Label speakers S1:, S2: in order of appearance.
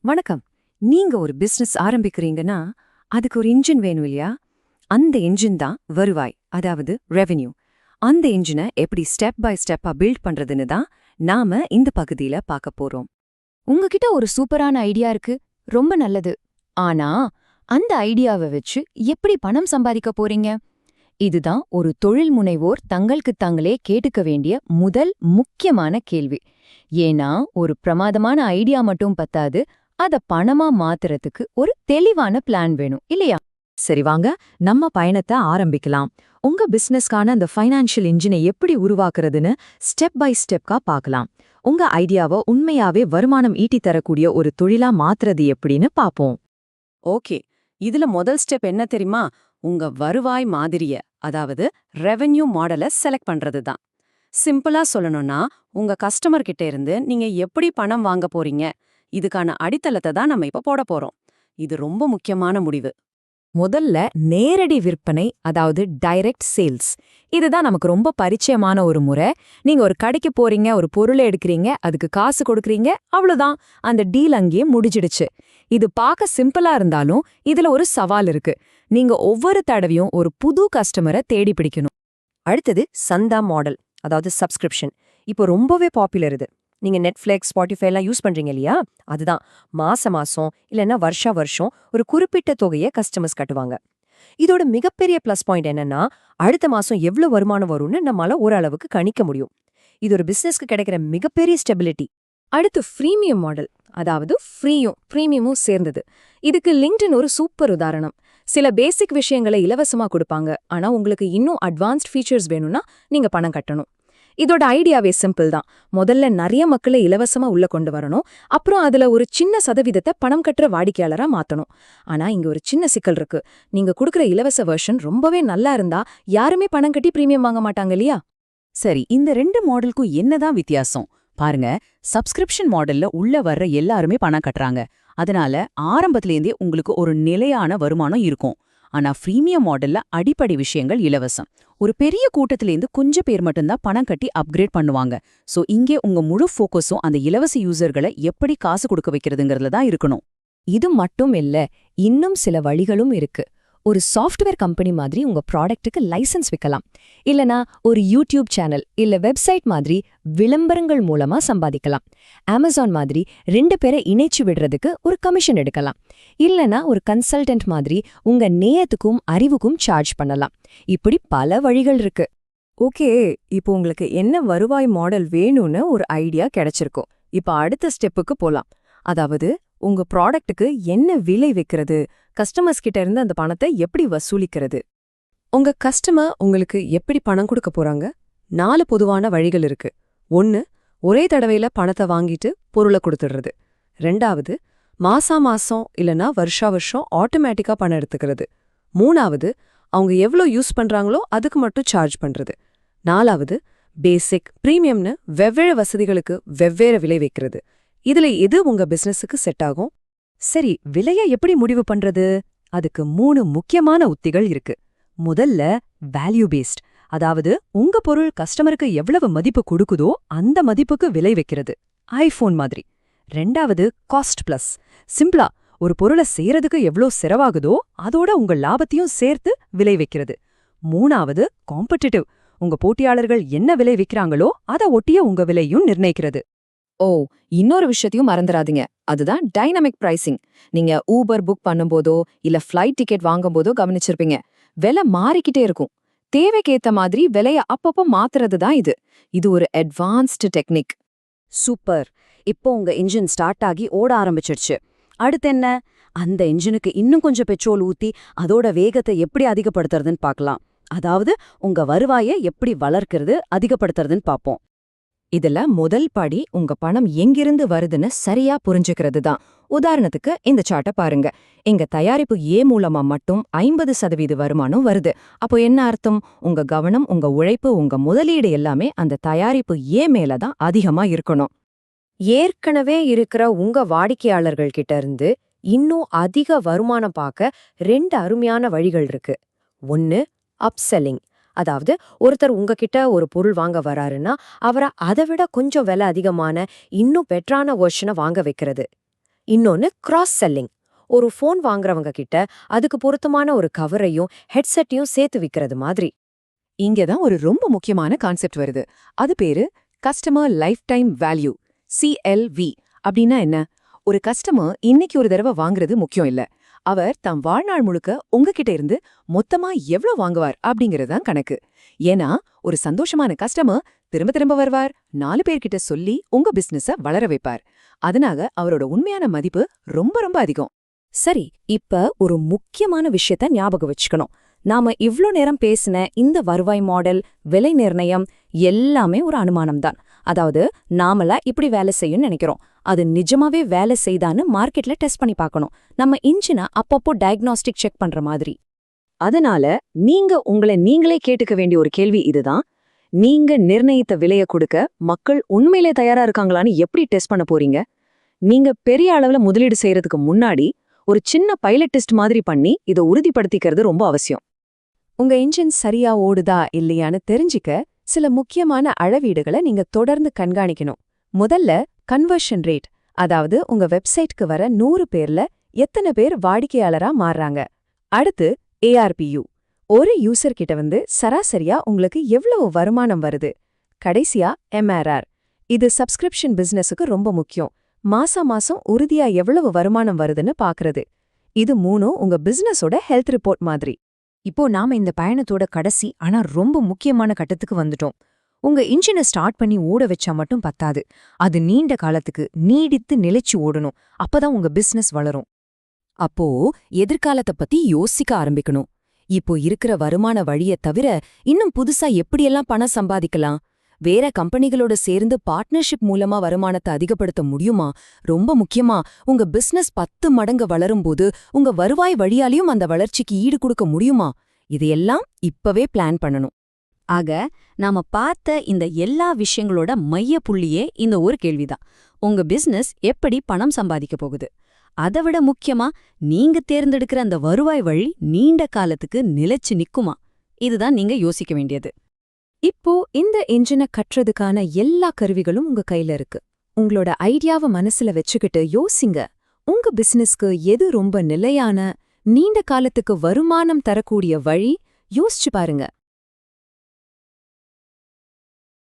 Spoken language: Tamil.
S1: வணக்கம். நீங்க ஒரு பிசினஸ் ஆரம்பிக்கிறீங்கன்னா அதுக்கு ஒரு இன்ஜின் வேணும் இல்லையா? அந்த இன்ஜின் தான் வருவாய், அதாவது ரெவென்யூ. அந்த இன்ஜினை எப்படி ஸ்டெப் பை ஸ்டெப்பா பில்ட் பண்றதுன்னு தான் நாம இந்த பகுதியில பார்க்க போறோம்.
S2: உங்ககிட்ட ஒரு சூப்பரான ஐடியா இருக்கு, ரொம்ப நல்லது. ஆனா அந்த ஐடியாவை வச்சு எப்படி பணம் சம்பாதிக்க போறீங்க? இதுதான் ஒரு தொழில் முனைவோர் தங்களுக்கு தாங்களே கேட்டுக்க வேண்டிய முதல் முக்கியமான கேள்வி. ஏன்னா ஒரு பிரமாதமான ஐடியா மட்டும் பத்தாது, அத பணமா மாத்துறதுக்கு ஒரு தெளிவான பிளான் வேணும் இல்லையா?
S1: சரி, வாங்க நம்ம பயணத்தை ஆரம்பிக்கலாம். உங்க பிசினஸ்க்கான அந்த ஃபைனான்ஷியல் இன்ஜினை எப்படி உருவாக்குறதுன்னு ஸ்டெப் பை ஸ்டெப்கா பார்க்கலாம். உங்க ஐடியாவை உண்மையாவே வருமானம் ஈட்டி தரக்கூடிய ஒரு தொழிலா மாத்துறது எப்படின்னு பாப்போம்.
S3: ஓகே, இதுல முதல் ஸ்டெப் என்ன தெரியுமா? உங்க வருவாய் மாதிரிய, அதாவது ரெவென்யூ மாடலை செலக்ட் பண்றது தான். சிம்பிளா சொல்லணும்னா, உங்க கஸ்டமர் கிட்ட இருந்து நீங்க எப்படி பணம் வாங்க போறீங்க, இதுக்கான அடித்தளத்தை தான் நம்ம இப்ப போட போறோம். இது ரொம்ப முக்கியமான முடிவு.
S1: முதல்ல நேரடி விற்பனை, அதாவது டைரக்ட் சேல்ஸ். இதுதான் நமக்கு ரொம்ப பரிச்சயமான ஒரு முறை. நீங்க ஒரு கடைக்கு போறீங்க, ஒரு பொருளை எடுக்கிறீங்க, அதுக்கு காசு கொடுக்கறீங்க, அவ்வளவுதான், அந்த டீல் அங்கேயே முடிஞ்சிடுச்சு. இது பார்க்க சிம்பிளா இருந்தாலும் இதுல ஒரு சவால் இருக்கு. நீங்க ஒவ்வொரு தடவையும் ஒரு புது கஸ்டமரை தேடி பிடிக்கணும்.
S4: அடுத்தது சந்தா மாடல், அதாவது சப்ஸ்கிரிப்ஷன். இப்போ ரொம்பவே பாப்புலர் இது. நீங்க நெட்ஃபிளிக்ஸ், ஸ்பாட்டிஃபை எல்லாம் யூஸ் பண்றீங்க இல்லையா? அதுதான் மாசம் இல்லைன்னா வருஷம் ஒரு குறிப்பிட்ட தொகையை கஸ்டமர்ஸ் கட்டுவாங்க. இதோட மிகப்பெரிய பிளஸ் பாயிண்ட் என்னன்னா, அடுத்த மாசம் எவ்வளவு வருமானம் வரும்னு நம்மளால ஓரளவுக்கு கணிக்க முடியும். இது ஒரு பிசினஸ்க்கு கிடைக்கிற மிகப்பெரிய ஸ்டெபிலிட்டி.
S2: அடுத்து ஃப்ரீமியம் மாடல், அதாவது பிரீமியமும் சேர்ந்தது. இதுக்கு லிங்க்டின் ஒரு சூப்பர் உதாரணம். சில பேசிக் விஷயங்களை இலவசமா கொடுப்பாங்க, ஆனா உங்களுக்கு இன்னும் அட்வான்ஸ்ட் ஃபீச்சர்ஸ் வேணும்னா நீங்க பணம் கட்டணும். இதோட ஐடியாவே சிம்பிள் தான். முதல்ல நிறைய மக்களை இலவசமா உள்ள கொண்டு வரணும், அப்புறம் அதுல ஒரு சின்ன சதவீதத்தை பணம் கட்டுற வாடிக்கையாளரா மாத்தணும். ஆனா இங்க ஒரு சின்ன சிக்கல் இருக்கு. நீங்க கொடுக்குற இலவச வெர்ஷன் ரொம்பவே நல்லா இருந்தா யாருமே பணம் கட்டி பிரீமியம் வாங்க மாட்டாங்க இல்லையா?
S3: சரி, இந்த ரெண்டு மாடலுக்கும் என்னதான் வித்தியாசம் பாருங்க. சப்ஸ்கிரிப்ஷன் மாடல்ல உள்ள வர்ற எல்லாருமே பணம் கட்டுறாங்க, அதனால ஆரம்பத்திலேருந்தே உங்களுக்கு ஒரு நிலையான வருமானம் இருக்கும். ஆனா ஃப்ரீமியம் மாடல்ல அடிப்படை விஷயங்கள் இலவசம். ஒரு பெரிய கூட்டத்திலேருந்து கொஞ்சம் பேர் மட்டும்தான் பணம் கட்டி அப்கிரேட் பண்ணுவாங்க. சோ இங்கே உங்க முழு ஃபோக்கஸும் அந்த இலவச யூசர்களை எப்படி காசு கொடுக்க வைக்கிறதுங்கிறதுல தான் இருக்கணும்.
S2: இது மட்டும் இல்ல, இன்னும் சில வழிகளும் இருக்கு. ஒரு சாஃப்ட்வேர் கம்பெனி மாதிரி உங்க ப்ராடக்ட்டுக்கு லைசன்ஸ் விற்கலாம். இல்லனா ஒரு யூடியூப் சேனல் இல்ல வெப்சைட் மாதிரி விளம்பரங்கள் மூலமா சம்பாதிக்கலாம். அமேசான் மாதிரி 2 பேரை இணைச்சு விடுறதுக்கு ஒரு கமிஷன் எடுக்கலாம். இல்லனா ஒரு கன்சல்டன்ட் மாதிரி உங்க நேயத்துக்கும் அறிவுக்கும் சார்ஜ் பண்ணலாம். இப்படி பல வழிகள் இருக்கு.
S1: ஓகே, இப்போ உங்களுக்கு என்ன வருவாய் மாடல் வேணும்னு ஒரு ஐடியா கிடைச்சிருக்கும். இப்போ அடுத்த ஸ்டெப்புக்கு போலாம். அதாவது உங்க ப்ராடக்ட்டுக்கு என்ன விலை வைக்கிறது, கஸ்டமர்ஸ் கிட்ட இருந்து அந்த பணத்தை எப்படி வசூலிக்கிறது. உங்க கஸ்டமர் உங்களுக்கு எப்படி பணம் கொடுக்க போறாங்க? 4 பொதுவான வழிகள் இருக்கு. 1, ஒரே தடவையில பணத்தை வாங்கிட்டு பொருளை கொடுத்துடுறது. 2வது, மாசம் இல்லனா வருஷம் ஆட்டோமேட்டிக்கா பணம் எடுத்துக்கிறது. 3வது, அவங்க எவ்வளோ யூஸ் பண்றாங்களோ அதுக்கு மட்டும் சார்ஜ் பண்றது. 4வது, பேசிக், பிரீமியம்னு வெவ்வேறு வசதிகளுக்கு வெவ்வேறு விலை வைக்கிறது. இதுல எது உங்க பிசினஸுக்கு செட் ஆகும்? சரி, விலையை எப்படி முடிவு பண்றது? அதுக்கு 3 முக்கியமான உத்திகள் இருக்கு. முதல்ல வேல்யூ பேஸ்ட், அதாவது உங்க பொருள் கஸ்டமருக்கு எவ்வளவு மதிப்பு கொடுக்குதோ அந்த மதிப்புக்கு விலை வைக்கிறது, ஐபோன் மாதிரி. 2வது காஸ்ட் பிளஸ், சிம்பிளா ஒரு பொருளை செய்யறதுக்கு எவ்வளோ செலவாகுதோ அதோட உங்க லாபத்தையும் சேர்த்து விலை வைக்கிறது. 3வது காம்படிட்டிவ், உங்க போட்டியாளர்கள் என்ன விலை விற்கிறாங்களோ அதை ஒட்டிய உங்க விலையும் நிர்ணயிக்கிறது.
S2: ஓ, இன்னொரு விஷயத்தையும் மறந்துடாதீங்க, அதுதான் டைனமிக் பிரைசிங். நீங்க ஊபர் புக் பண்ணும்போதோ இல்ல ஃப்ளைட் டிக்கெட் வாங்கும்போதோ கவனிச்சிருப்பீங்க, விலை மாறிக்கிட்டே இருக்கும். தேவைக்கேத்த மாதிரி விலைய அப்பப்போ மாத்துறது தான் இது. இது ஒரு அட்வான்ஸ்டு டெக்னிக்.
S3: சூப்பர். இப்போ உங்க இன்ஜின் ஸ்டார்ட் ஆகி ஓட ஆரம்பிச்சிடுச்சு. அடுத்து என்ன? அந்த இன்ஜினுக்கு இன்னும் கொஞ்சம் பெட்ரோல் ஊத்தி அதோட வேகத்தை எப்படி அதிகப்படுத்துறதுன்னு பார்க்கலாம். அதாவது உங்க வருவாயை எப்படி வளர்க்கிறது, அதிகப்படுத்துறதுன்னு பார்ப்போம்.
S2: இதுல முதல் படி உங்க பணம் எங்கிருந்து வருதுன்னு சரியா புரிஞ்சுக்கிறது தான். உதாரணத்துக்கு இந்த சார்ட்டை பாருங்க. எங்க தயாரிப்பு ஏ மூலமா மட்டும் 50% வருமானம் வருது. அப்போ என்ன அர்த்தம்? உங்க கவனம், உங்க உழைப்பு, உங்க முதலீடு எல்லாமே அந்த தயாரிப்பு ஏ மேலதான் அதிகமா இருக்கணும்.
S4: ஏற்கனவே இருக்கிற உங்க வாடிக்கையாளர்கள் கிட்ட இருந்து இன்னும் அதிக வருமானம் பார்க்க 2 அருமையான வழிகள் இருக்கு. 1, அப்செல்லிங், அதாவது ஒருத்தர் உங்ககிட்ட ஒரு பொருள் வாங்க வராருன்னா அவரை அதை விட கொஞ்சம் விலை அதிகமான இன்னும் பெட்டரான வெர்ஷனை வாங்க வைக்கிறது. இன்னொன்னு கிராஸ் செல்லிங். ஒரு ஃபோன் வாங்குறவங்க கிட்ட அதுக்கு பொருத்தமான ஒரு கவரையும் ஹெட்செட்டையும் சேர்த்து விக்கிறது மாதிரி.
S1: இங்கதான் ஒரு ரொம்ப முக்கியமான கான்செப்ட் வருது. அது பேரு customer life time value, CLV. அப்படின்னா என்ன? ஒரு கஸ்டமர் இன்னைக்கு ஒரு தடவை வாங்குறது முக்கியம் இல்ல. அவர் தம் வாழ்நாள் முழுக்க உங்ககிட்ட இருந்து மொத்தமா எவ்ளோ வாங்குவார் அப்படிங்கறதுதான் கணக்கு. ஏன்னா ஒரு சந்தோஷமான கஸ்டமர் திரும்ப திரும்ப வருவார், 4 பேர்கிட்ட சொல்லி உங்க பிசினஸ வளர வைப்பார். அதனால அவரோட உண்மையான மதிப்பு ரொம்ப ரொம்ப அதிகம்.
S2: சரி, இப்ப ஒரு முக்கியமான விஷயத்த ஞாபகம் வச்சுக்கணும். நாம இவ்ளோ நேரம் பேசின இந்த வருவாய் மாடல், விலை நிர்ணயம் எல்லாமே ஒரு அனுமானம்தான். அதாவது நாமளா இப்படி வேலை செய்யும்னு நினைக்கிறோம். அது நிஜமாவே வேலை செய்தான்னு மார்க்கெட்ல டெஸ்ட் பண்ணி பார்க்கணும். நம்ம இன்ஜினை அப்பப்போ டயக்னாஸ்டிக் செக் பண்ற மாதிரி. அதனால நீங்க உங்களை நீங்களே கேட்டுக்க வேண்டிய ஒரு கேள்வி இதுதான். நீங்க நிர்ணயித்த விலையை கொடுக்க மக்கள் உண்மையிலே தயாரா இருக்காங்களான்னு எப்படி டெஸ்ட் பண்ண போறீங்க? நீங்க பெரிய அளவுல முதலீடு செய்யறதுக்கு முன்னாடி ஒரு சின்ன பைலட் டெஸ்ட் மாதிரி பண்ணி இதை உறுதிப்படுத்திக்கிறது ரொம்ப அவசியம்.
S1: உங்க இன்ஜின் சரியா ஓடுதா இல்லையான்னு தெரிஞ்சிக்க சில முக்கியமான அளவீடுகளை நீங்க தொடர்ந்து கண்காணிக்கணும். முதல்ல கன்வர்ஷன் ரேட், அதாவது உங்க வெப்சைட்க்கு வர 100 பேர்ல எத்தனை பேர் வாடிக்கையாளரா மாறுறாங்க. அடுத்து ARPU, ஒரு யூசர் கிட்ட சராசரியா உங்களுக்கு எவ்வளவு வருமானம் வருது. கடைசியா MRR, இது சப்ஸ்கிரிப்ஷன் பிசினஸுக்கு ரொம்ப முக்கியம். மாசம் உறுதியா எவ்வளவு வருமானம் வருதுன்னு பாக்குறது. இது 3 உங்க பிசினஸோட ஹெல்த் ரிப்போர்ட் மாதிரி.
S4: இப்போ நாம இந்த பயணத்தோட கடைசி ஆனா ரொம்ப முக்கியமான கட்டத்துக்கு வந்துட்டோம். உங்க இன்ஜினை ஸ்டார்ட் பண்ணி ஓட வச்சா மட்டும் பத்தாது. அது நீண்ட காலத்துக்கு நீடித்து நிலைச்சு ஓடணும். அப்பதான் உங்க பிசினஸ் வளரும்.
S2: அப்போ எதிர்காலத்தை பத்தி யோசிக்க ஆரம்பிக்கணும். இப்போ இருக்கிற வருமான வழியை தவிர இன்னும் புதுசா எப்படியெல்லாம் பணம் சம்பாதிக்கலாம்? வேற கம்பெனிகளோட சேர்ந்து பார்ட்னர்ஷிப் மூலமா வருமானத்தை அதிகப்படுத்த முடியுமா? ரொம்ப முக்கியமா, உங்க பிசினஸ் 10 மடங்கு வளரும்போது உங்க வருவாய் வழியாலையும் அந்த வளர்ச்சிக்கு ஈடு கொடுக்க முடியுமா? இதையெல்லாம் இப்பவே பிளான் பண்ணணும். ஆக நாம பார்த்த இந்த எல்லா விஷயங்களோட மைய புள்ளியே இந்த ஒரு கேள்விதான். உங்க பிசினஸ் எப்படி பணம் சம்பாதிக்க போகுது? அதைவிட முக்கியமா, நீங்க தேர்ந்தெடுக்கிற அந்த வருவாய் வழி நீண்ட காலத்துக்கு நிலைச்சு நிக்குமா? இதுதான் நீங்க யோசிக்க வேண்டியது.
S1: இப்போ இந்த இன்ஜினை கற்றதுக்கான எல்லா கருவிகளும் உங்க கையில இருக்கு. உங்களோட ஐடியாவை மனசுல வச்சுக்கிட்டு யோசிங்க. உங்க பிசினஸ்க்கு எது ரொம்ப நிலையான, நீண்ட காலத்துக்கு வருமானம் தரக்கூடிய வழி யோசிச்சு பாருங்க.